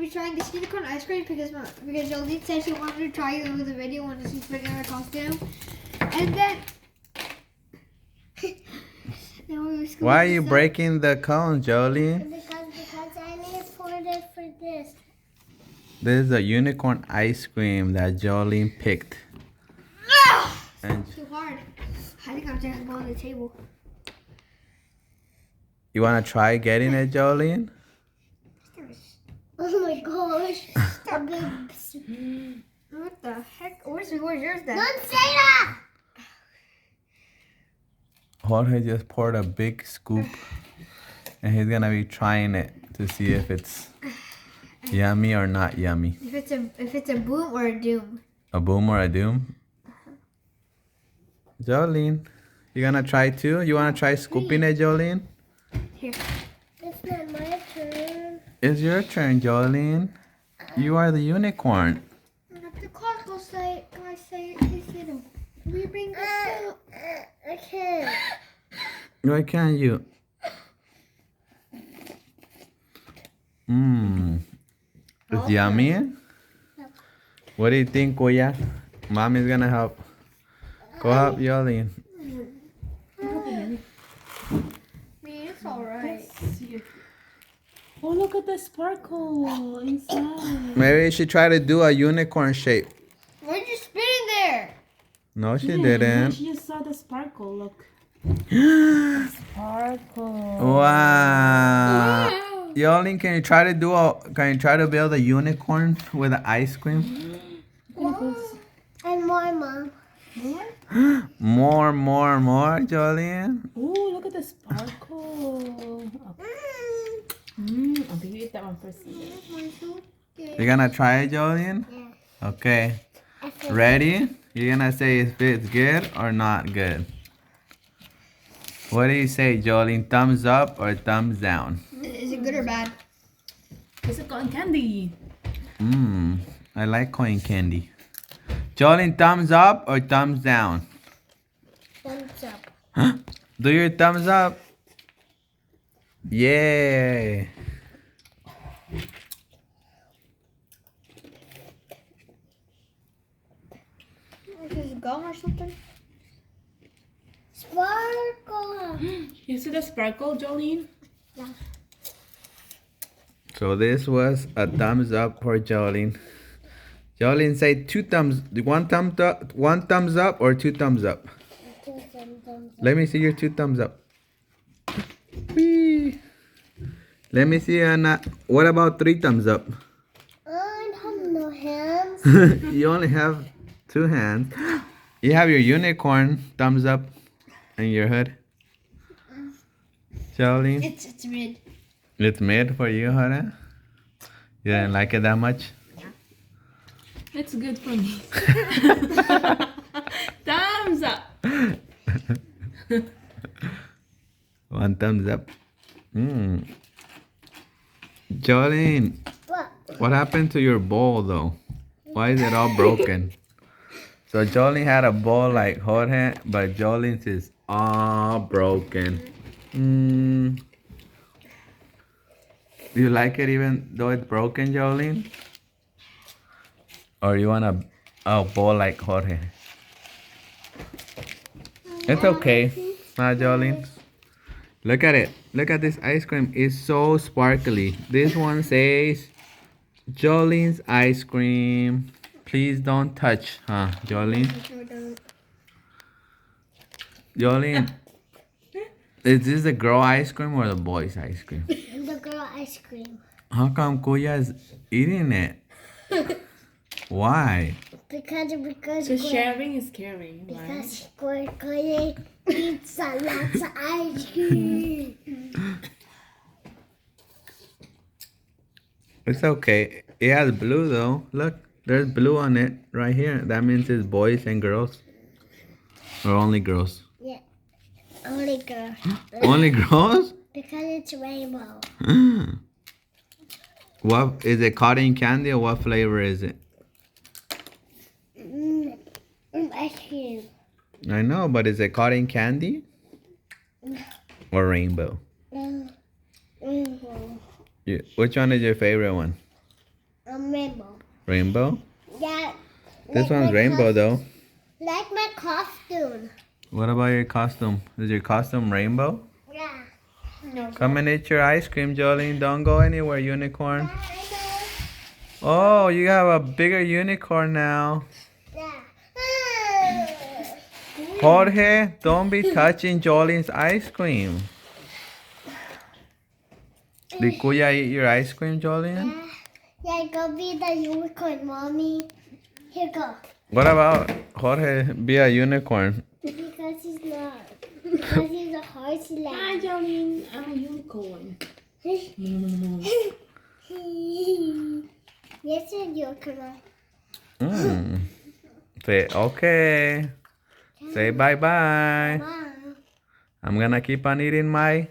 be trying this unicorn ice cream because Jolene said she wanted to try it with the video when she's picking her costume. And then... Why are you breaking the cones, Jolene? Because I need for this. This is a unicorn ice cream that Jolene picked. And Too hard. I think I'm just going on the table. you want to try getting it, Jolene? Oh my gosh. What the heck? Where's yours then? Don't say that! Jorge just poured a big scoop and he's gonna be trying it to see if it's yummy or not yummy. If it's a boom or a doom. A boom or a doom? Jolene, you gonna try too? You wanna try scooping it, Jolene? Here. It's not my turn. It's your turn, Jolene. You are the unicorn. The Costco say, we bring this I can't. Why can't you? It's yummy. What do you think, Koya? Mommy's gonna help. Go help Jolene. It's alright. Oh, look at the sparkle inside. Maybe you should try to do a unicorn shape. Why'd you spit in there? No, she Yeah, didn't. She just saw the sparkle. Look. Sparkle. Wow. Jolene, can you try to build a unicorn with an ice cream? And more, Mom. More, Jolene. Oh, look at the sparkle. Okay, you eat that one first. You gonna try it, Jolene? Yeah. Okay. Ready? You're gonna say if it's good or not good. What do you say, Jolene? Thumbs up or thumbs down? Is it good or bad? It's a cotton candy. I like coin candy. Jolene, thumbs up or thumbs down? Thumbs up. Do your thumbs up. Yay. Is it gum or something? Sparkle. You see the sparkle, Jolene? Yeah. So this was a thumbs up for Jolene. Jolene, say one thumbs up or two thumbs up. Let me see your two thumbs up. Whee. Let me see, Anna. What about three thumbs up? I have no hands. You only have two hands. You have your unicorn thumbs up in your hood. Jolene? It's mid. It's made for you, Hara? You didn't like it that much? It's good for me. Thumbs up. One thumbs up. Jolene, what happened to your bowl though? Why is it all broken? So Jolene had a bowl like Jorge, but Jolene's is all broken. Do you like it even though it's broken, Jolene? Or you want a bowl like Jorge? It's okay. Huh, Jolene? Look at it. Look at this ice cream. It's so sparkly. This one says Jolene's ice cream. Please don't touch, huh, Jolene? Jolene, is this the girl ice cream or the boy's ice cream? The girl ice cream. How come Kuya is eating it? Why? Because Sharing is caring, because right? Koya eats a lot of ice cream. It's okay. It has blue though. Look, there's blue on it right here. That means it's boys and girls. Or only girls. Yeah, only girl. Only girls? Because it's rainbow. What is it? Cotton candy or what flavor is it? Ice cream. I know, but is it cotton candy or rainbow? Rainbow. Which one is your favorite one? Rainbow. Rainbow? Yeah. This like one's my rainbow though. Like my costume. What about your costume? Is your costume rainbow? Yeah. No. Come and eat your ice cream, Jolene. Don't go anywhere, unicorn. I Oh, you have a bigger unicorn now. know. Yeah. Jorge, don't be touching Jolene's ice cream. Did Kuya eat your ice cream, Jolene? Yeah, go be the unicorn, mommy. Here go. What about Jorge be a unicorn? Because he's not. Because he's a horse Hi, lamb. Jolene. I'm a unicorn. Yes, you're a unicorn. Mm. Say okay. Say bye-bye. Mom. I'm gonna keep on eating my